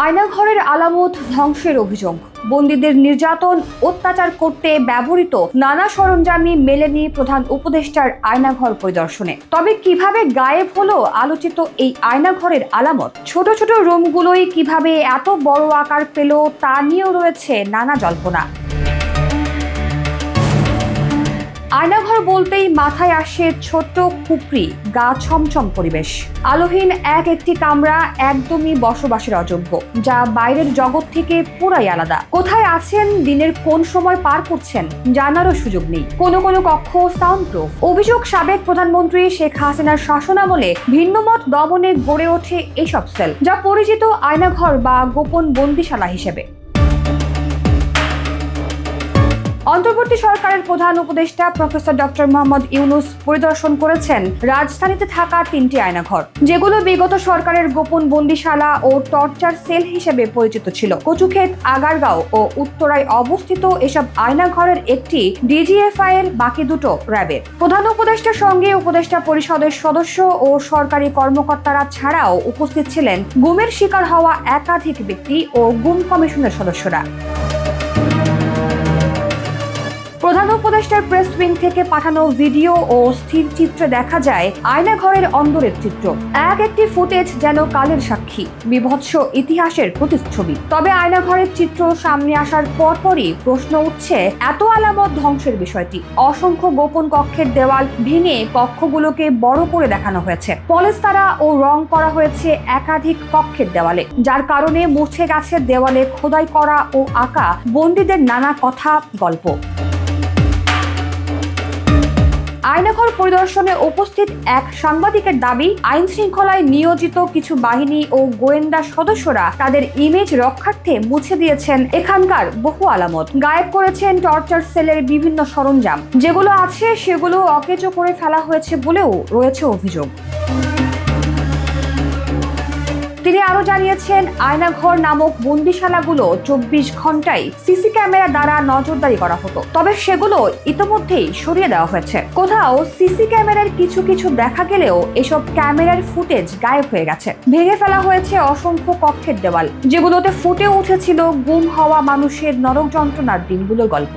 আয়নাঘরের আলামত ধ্বংসের অভিযোগ। বন্দীদের নির্যাতন অত্যাচার করতে ব্যবহৃত নানা সরঞ্জামই মেলেনি প্রধান উপদেষ্টার আয়নাঘর পরিদর্শনে। তবে কিভাবে গায়েব হলো আলোচিত এই আয়নাঘরের আলামত? ছোট ছোট রুমগুলোই কিভাবে এত বড় আকার পেল তা নিয়েও রয়েছে নানা জল্পনা। আয়নাঘর বলতেই মাথায় আসে ছোট্ট খুপড়ি, গা ছমছম পরিবেশ, আলোহীন একটি কামরা, একদমই বসবাসের অযোগ্য, যা বাইরের জগৎ থেকে পুরাই আলাদা। কোথায় আছেন, দিনের কোন সময় পার করছেন, জানারও সুযোগ নেই। কোনো কোনো কক্ষ সাউন্ড প্রুফ। অভিযোগ, সাবেক প্রধানমন্ত্রী শেখ হাসিনার শাসনামলে ভিন্নমত দমনে গড়ে ওঠে এসব সেল, যা পরিচিত আয়নাঘর বা গোপন বন্দিশালা হিসেবে। অন্তর্বর্তী সরকারের প্রধান উপদেষ্টা প্রফেসর ডক্টর মোহাম্মদ ইউনূস পরিদর্শন করেছেন রাজধানীতে থাকা 3টি আয়নাঘর, যেগুলো বিগত সরকারের গোপন বন্দিশালা ও টর্চার সেল হিসেবে পরিচিত ছিল। কচুক্ষেত, আগারগাঁও ও উত্তরায় অবস্থিত এসব আয়নাঘরের একটি ডিজিএফআই এর, বাকি দুটো র্যাবের। প্রধান উপদেষ্টার সঙ্গে উপদেষ্টা পরিষদের সদস্য ও সরকারি কর্মকর্তারা ছাড়াও উপস্থিত ছিলেন গুমের শিকার হওয়া একাধিক ব্যক্তি ও গুম কমিশনের সদস্যরা। প্রধান উপদেষ্টার প্রেস উইং থেকে পাঠানো ভিডিও ও স্থির চিত্রে দেখা যায় আয়নাঘরের অন্দরের চিত্র। একটি ফুটেজ যেন কালের সাক্ষী, বিভৎস ইতিহাসের প্রতিচ্ছবি। তবে আয়নাঘরের চিত্র সামনে আসার পরপরই প্রশ্ন উঠছে এত আলামত ধ্বংসের বিষয়টি। অসংখ্য গোপন কক্ষের দেওয়াল ভেঙে কক্ষগুলোকে বড় করে দেখানো হয়েছে। পলেস্তারা ও রং করা হয়েছে একাধিক কক্ষের দেওয়ালে, যার কারণে মুছে গেছে দেওয়ালে খোদাই করা ও আঁকা বন্দীদের নানা কথা, গল্প। আয়নাঘর পরিদর্শনে উপস্থিত এক সাংবাদিকের দাবি, আইন শৃঙ্খলায় নিয়োজিত কিছু বাহিনী ও গোয়েন্দা সদস্যরা তাদের ইমেজ রক্ষার্থে মুছে দিয়েছেন এখানকার বহু আলামত। গায়েব করেছেন টর্চার সেলের বিভিন্ন সরঞ্জাম, যেগুলো আছে সেগুলো অকেজো করে ফেলা হয়েছে বলেও রয়েছে অভিযোগ। তিনি আরো জানিয়েছেন, আয়নাঘর নামক বন্দিশালাগুলো 24 ঘন্টায় সিসি ক্যামেরা দ্বারা নজরদারি করা হতো, তবে সেগুলো ইতোমধ্যেই সরিয়ে দেওয়া হয়েছে। কোথাও সিসি ক্যামেরার কিছু দেখা গেলেও এসব ক্যামেরার ফুটেজ গায়েব হয়ে গেছে। ভেঙে ফেলা হয়েছে অসংখ্য কক্ষের দেওয়াল, যেগুলোতে ফুটে উঠেছিল গুম হওয়া মানুষের নরক যন্ত্রণার দিনগুলোর গল্প।